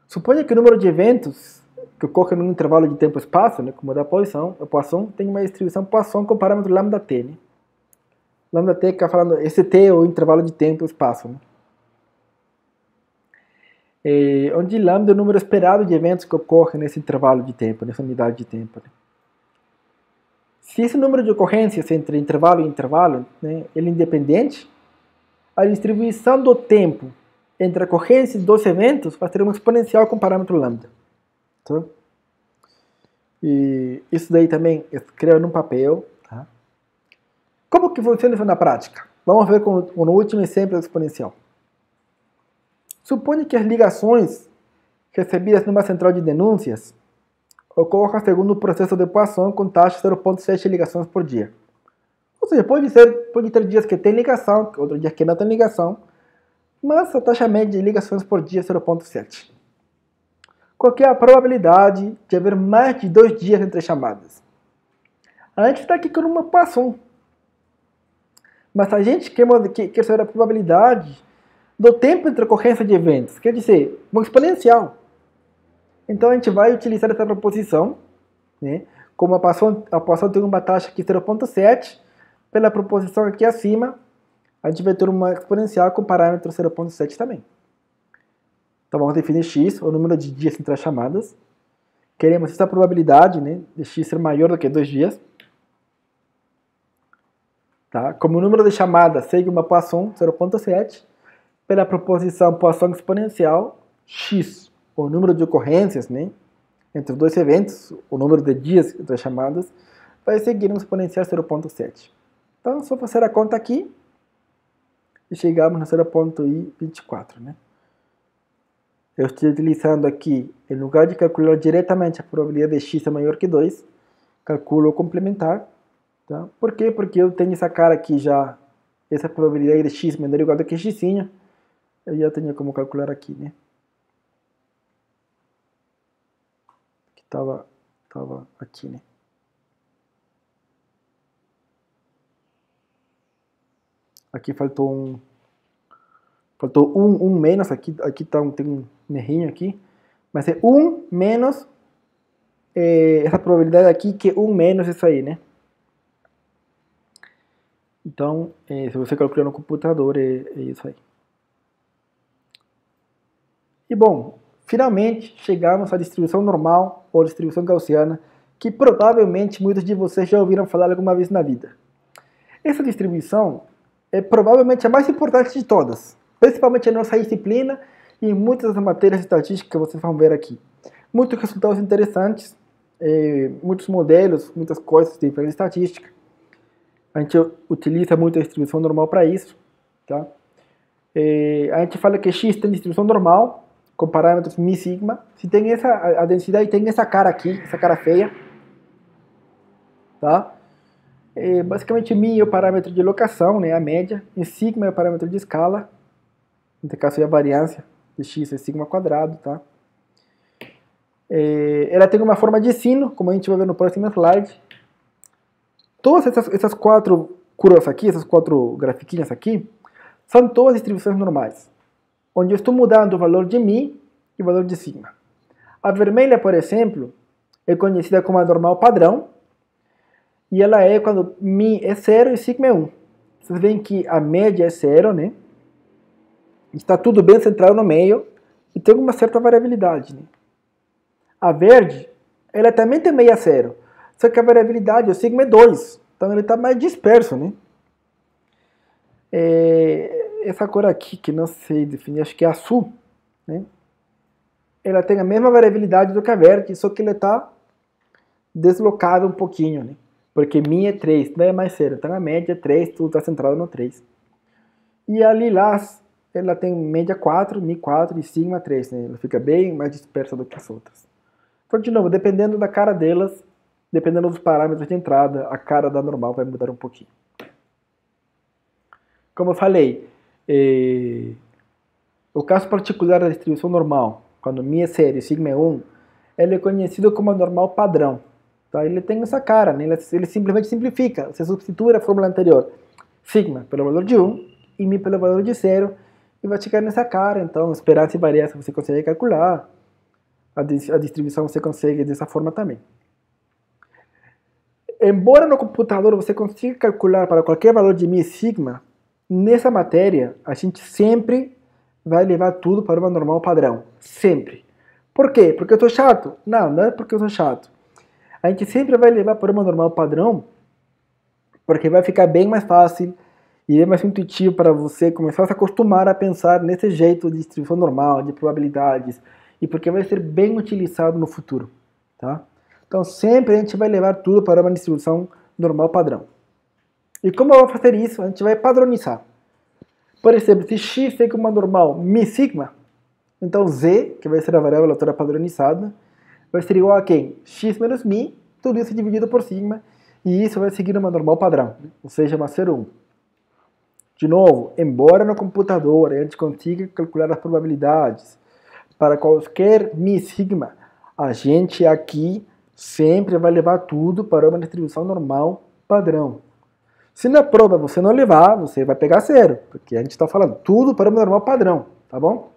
Suponha que o número de eventos que ocorrem num intervalo de tempo e espaço, né, como o da Poisson, tem uma distribuição Poisson com o parâmetro lambda-t. Né? Lambda-t que está falando, esse t é o intervalo de tempo e espaço. Né? Onde lambda é o número esperado de eventos que ocorrem nesse intervalo de tempo, nessa unidade de tempo. Né? Se esse número de ocorrências entre intervalo e intervalo, né, ele é independente, a distribuição do tempo entre a ocorrência dos eventos vai ter uma exponencial com o parâmetro lambda. Tá? E isso daí também escreve num papel. Tá? Como que funciona isso na prática? Vamos ver com o último exemplo exponencial. Suponha que as ligações recebidas numa central de denúncias ocorram segundo o processo de Poisson com taxa 0,7 ligações por dia. Ou seja, pode ter dias que tem ligação, outros dias que não tem ligação, mas a taxa média de ligações por dia é 0,7. Qual é a probabilidade de haver mais de 2 dias entre chamadas? A gente está aqui com uma Poisson. Mas a gente quer saber a probabilidade do tempo entre ocorrência de eventos, quer dizer, uma exponencial. Então a gente vai utilizar essa proposição, né? Como a Poisson tem uma taxa aqui 0,7, pela proposição aqui acima, a gente vai ter uma exponencial com parâmetro 0,7 também. Então vamos definir x, o número de dias entre as chamadas. Queremos essa probabilidade, né, de x ser maior do que 2 dias. Tá? Como o número de chamadas segue uma Poisson 0,7, pela proposição Poisson exponencial, x, o número de ocorrências, né, entre os dois eventos, o número de dias entre as chamadas, vai seguir um exponencial 0,7. Então, só fazer a conta aqui e chegamos no 0,24. Né? Eu estou utilizando aqui, em lugar de calcular diretamente a probabilidade de x é maior que 2, calculo o complementar. Tá? Por quê? Porque eu tenho essa cara aqui já, essa probabilidade de x menor ou igual a que x, eu já tenho como calcular aqui, né? Que estava aqui, né? Aqui faltou um menos, aqui tem um errinho aqui, mas é 1 menos essa probabilidade aqui, que é 1 menos isso aí, né? Então, se você calcular no computador, é isso aí. E bom, finalmente chegamos à distribuição normal ou distribuição gaussiana, que provavelmente muitos de vocês já ouviram falar alguma vez na vida. Essa distribuição é provavelmente a mais importante de todas, principalmente na nossa disciplina e em muitas das matérias estatísticas que vocês vão ver aqui. Muitos resultados interessantes, muitos modelos, muitas coisas de estatística. A gente utiliza muito a distribuição normal para isso. Tá? A gente fala que x tem distribuição normal, com parâmetros mi sigma. Se tem a densidade tem essa cara aqui, essa cara feia. Tá? Basicamente mi é o parâmetro de locação, né, a média, e sigma é o parâmetro de escala. No caso é a variância de x é sigma quadrado. Tá? Ela tem uma forma de sino, como a gente vai ver no próximo slide. Todas essas 4 curvas aqui, essas 4 grafiquinhas aqui, são todas distribuições normais, onde eu estou mudando o valor de mi e o valor de sigma. A vermelha, por exemplo, é conhecida como a normal padrão, E ela é quando mi é 0 e sigma é 1. Vocês veem que a média é 0, né? Está tudo bem centrado no meio e tem uma certa variabilidade, né? A verde, ela também tem meia 0, só que a variabilidade, o sigma é 2, então ele está mais disperso, né? Essa cor aqui, que não sei definir, acho que é azul, né? Ela tem a mesma variabilidade do que a verde, só que ele está deslocado um pouquinho, né? Porque mi é 3, não é mais 0, então a média é 3, tudo está centrado no 3. E a lilás, ela tem média 4, mi 4 e sigma 3, né? Ela fica bem mais dispersa do que as outras. Então, de novo, dependendo da cara delas, dependendo dos parâmetros de entrada, a cara da normal vai mudar um pouquinho. Como eu falei, o caso particular da distribuição normal, quando mi é 0 e sigma é 1, ele é conhecido como a normal padrão. Tá? Ele tem essa cara, né? Ele simplesmente simplifica. Você substitui a fórmula anterior, sigma pelo valor de 1 e mi pelo valor de 0, e vai chegar nessa cara. Então, esperança e variância você consegue calcular, a distribuição você consegue dessa forma também. Embora no computador você consiga calcular para qualquer valor de mi e sigma, nessa matéria a gente sempre vai levar tudo para uma normal padrão. Sempre. Por quê? Porque eu estou chato? Não, não é porque eu estou chato. A gente sempre vai levar para uma normal padrão, porque vai ficar bem mais fácil e é mais intuitivo para você começar a se acostumar a pensar nesse jeito de distribuição normal, de probabilidades, e porque vai ser bem utilizado no futuro. Tá? Então sempre a gente vai levar tudo para uma distribuição normal padrão. E como eu vou fazer isso? A gente vai padronizar. Por exemplo, se x tem como normal mi sigma, então z, que vai ser a variável aleatória padronizada, vai ser igual a quem? X menos mi, tudo isso dividido por sigma, e isso vai seguir uma normal padrão, ou seja, uma 0,1. De novo, embora no computador a gente consiga calcular as probabilidades para qualquer mi sigma, a gente aqui sempre vai levar tudo para uma distribuição normal padrão. Se na prova você não levar, você vai pegar 0, porque a gente está falando tudo para uma normal padrão, tá bom?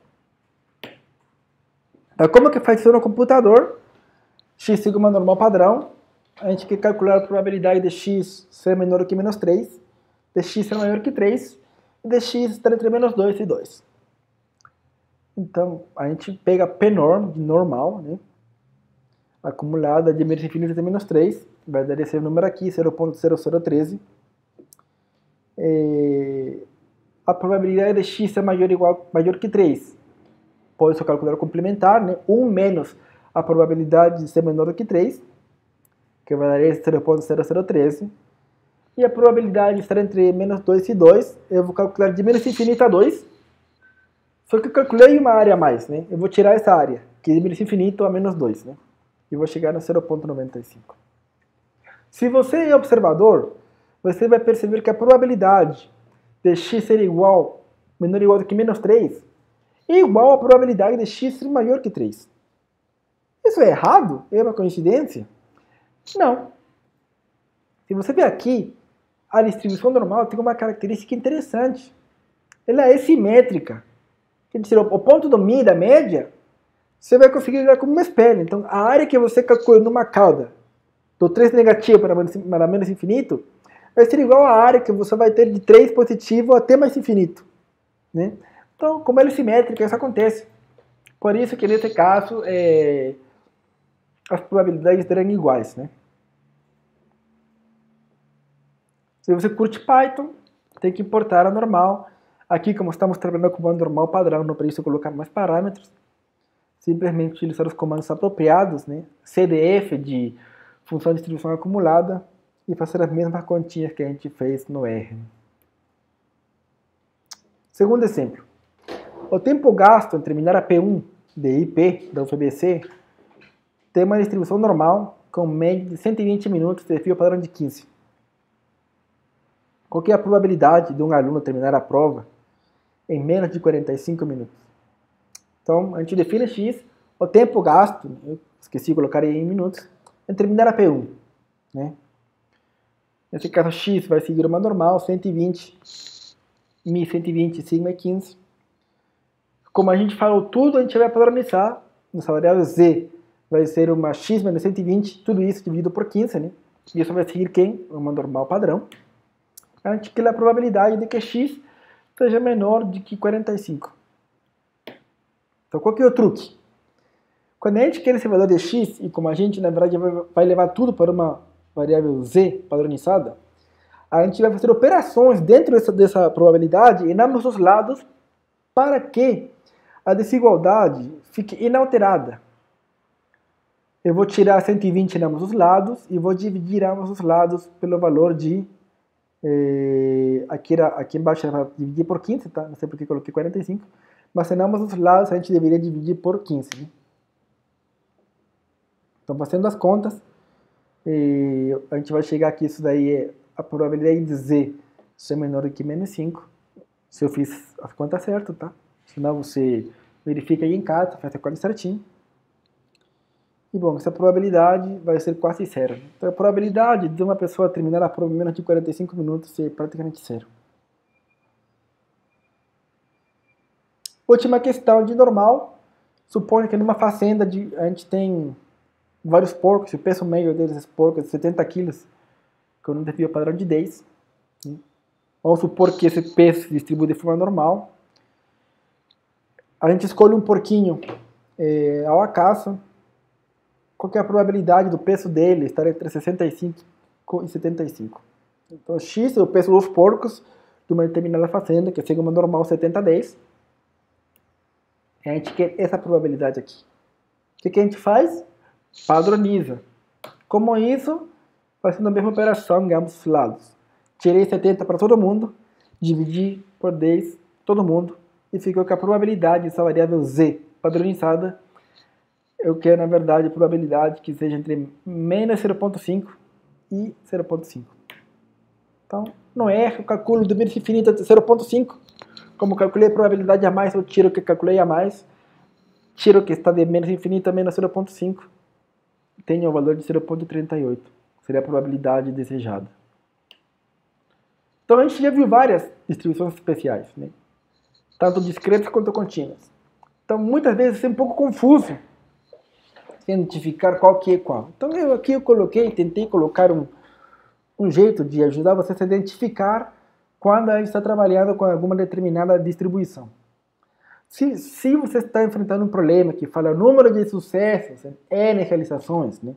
Então, como que faz isso no computador? X sigma normal padrão, a gente quer calcular a probabilidade de x ser menor que menos 3, de x ser maior que 3, e de x estar entre menos 2 e 2. Então, a gente pega P-norm, de normal, né? Acumulada de menos infinito até menos 3, vai dar esse número aqui, 0.0013. A probabilidade de x ser maior que 3, pode ser calcular complementar, né? 1 menos a probabilidade de ser menor do que 3, que vai dar esse 0.0013. E a probabilidade de estar entre menos 2 e 2, eu vou calcular de menos infinito a 2, só que eu calculei uma área a mais, né? Eu vou tirar essa área, que é de menos infinito a menos 2, né? E vou chegar no 0.95. Se você é observador, você vai perceber que a probabilidade de x ser igual, menor ou igual do que menos 3, é igual à probabilidade de x ser maior que 3. Isso é errado? É uma coincidência? Não. Se você ver aqui, a distribuição normal tem uma característica interessante. Ela é simétrica. Quer dizer, o ponto do mi da média, você vai conseguir olhar como uma espelho. Então, a área que você calcula numa cauda do 3 negativo para menos infinito, vai ser igual à área que você vai ter de 3 positivo até mais infinito. Né? Então, como ela é simétrica, isso acontece. Por isso que nesse caso, as probabilidades serão iguais. Né? Se você curte Python, tem que importar a normal. Aqui, como estamos trabalhando com uma normal padrão, não preciso colocar mais parâmetros. Simplesmente utilizar os comandos apropriados, né? CDF de função de distribuição acumulada, e fazer as mesmas continhas que a gente fez no R. Segundo exemplo. O tempo gasto em terminar a P1 de IP da UFBC tem uma distribuição normal com média de 120 minutos de desafio padrão de 15. Qual que é a probabilidade de um aluno terminar a prova em menos de 45 minutos? Então, a gente define x, o tempo gasto, eu esqueci de colocar aí em minutos, em terminar a P1. Né? Nesse caso, x vai seguir uma normal, 120, mi 120, sigma é 15. Como a gente falou tudo, a gente vai padronizar. Nossa variável z vai ser uma x menos 120, tudo isso dividido por 15, né? E isso vai seguir quem? Uma normal padrão. Antes que a probabilidade de que x seja menor de que 45. Então, qual que é o truque? Quando a gente quer esse valor de x, e como a gente, na verdade, vai levar tudo para uma variável z padronizada, a gente vai fazer operações dentro dessa probabilidade em ambos os lados para que a desigualdade fique inalterada. Eu vou tirar 120 em ambos os lados e vou dividir ambos os lados pelo valor de... aqui embaixo era para dividir por 15, tá? Não sei porque coloquei 45. Mas em ambos os lados a gente deveria dividir por 15. Né? Então, fazendo as contas, a gente vai chegar aqui, isso daí é a probabilidade de z ser menor do que menos 5. Se eu fiz as contas certas, tá? Senão você verifica aí em casa, faz a conta certinho. E bom, essa probabilidade vai ser quase zero. Então, a probabilidade de uma pessoa terminar a prova em menos de 45 minutos é praticamente zero. Última questão de normal. Suponha que numa fazenda a gente tem vários porcos, e o peso médio desses porcos é 70 quilos, com um desvio padrão de 10. Né? Vamos supor que esse peso se distribui de forma normal. A gente escolhe um porquinho ao acaso. Qual que é a probabilidade do peso dele estar entre 65 e 75? Então, x é o peso dos porcos de uma determinada fazenda, que segue uma normal 70-10. A gente quer essa probabilidade aqui. O que a gente faz? Padroniza. Como isso? Fazendo a mesma operação em ambos os lados. Tirei 70 para todo mundo, dividi por 10 todo mundo, e ficou com a probabilidade dessa variável z padronizada. Eu quero, na verdade, a probabilidade que seja entre menos 0,5 e 0,5. Então, não erro, eu calculo do menos infinito até 0,5. Como calculei a probabilidade a mais, eu tiro o que calculei a mais. Tiro o que está de menos infinito a menos 0,5. Tenho o valor de 0,38. Seria a probabilidade desejada. Então, a gente já viu várias distribuições especiais, né? Tanto discretas quanto contínuas. Então, muitas vezes é um pouco confuso identificar qual que é qual. Então, aqui eu tentei colocar um jeito de ajudar você a se identificar quando a gente está trabalhando com alguma determinada distribuição. Se você está enfrentando um problema que fala o número de sucessos em N realizações, né?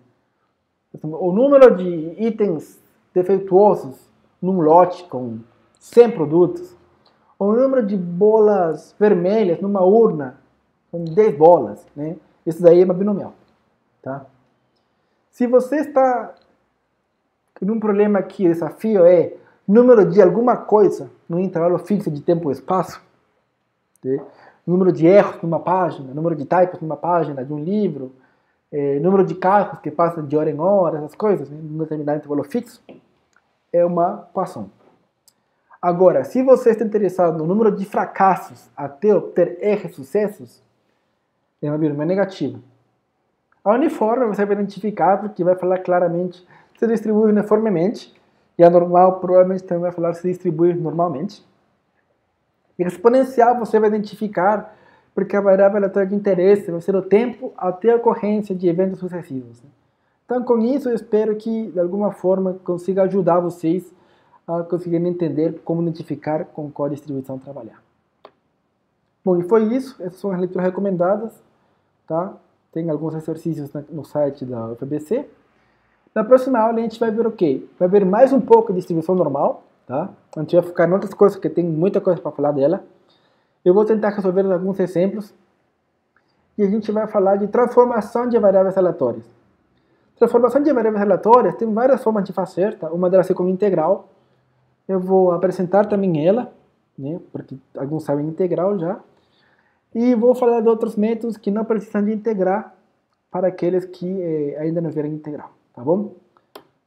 O número de itens defeituosos num lote com 100 produtos, ou o número de bolas vermelhas numa urna com 10 bolas, né? Isso daí é uma binomial. Tá? Se você está num problema que o desafio é número de alguma coisa no intervalo fixo de tempo e espaço, tá? Número de erros numa página, número de typos numa página de um livro, número de carros que passam de hora em hora, essas coisas, né? Num determinado intervalo fixo, é uma equação. Agora, se você está interessado no número de fracassos até obter R sucessos, é uma binomial negativa. A uniforme você vai identificar porque vai falar claramente se distribui uniformemente, e a normal provavelmente também vai falar se distribui normalmente. E a exponencial você vai identificar porque a variável aleatória de interesse vai ser o tempo até a ocorrência de eventos sucessivos. Então, com isso, eu espero que, de alguma forma, consiga ajudar vocês a conseguirem entender como identificar com qual distribuição trabalhar. Bom, e foi isso. Essas são as leituras recomendadas, tá? Tem alguns exercícios no site da UFABC. Na próxima aula a gente vai ver o quê? Vai ver mais um pouco de distribuição normal, tá? A gente vai focar em outras coisas, que tem muita coisa para falar dela. Eu vou tentar resolver alguns exemplos. E a gente vai falar de transformação de variáveis aleatórias. Transformação de variáveis aleatórias tem várias formas de fazer, tá? Uma delas é como integral. Eu vou apresentar também ela, né? Porque alguns sabem integral já. E vou falar de outros métodos que não precisam de integrar para aqueles que ainda não viram integral, tá bom?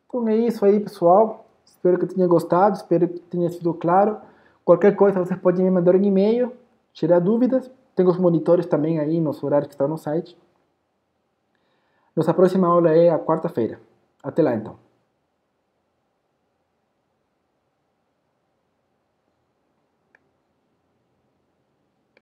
Então é isso aí, pessoal. Espero que tenha gostado, espero que tenha sido claro. Qualquer coisa vocês podem me mandar um e-mail, tirar dúvidas. Tem os monitores também aí nos horários que estão no site. Nossa próxima aula é a quarta-feira. Até lá então.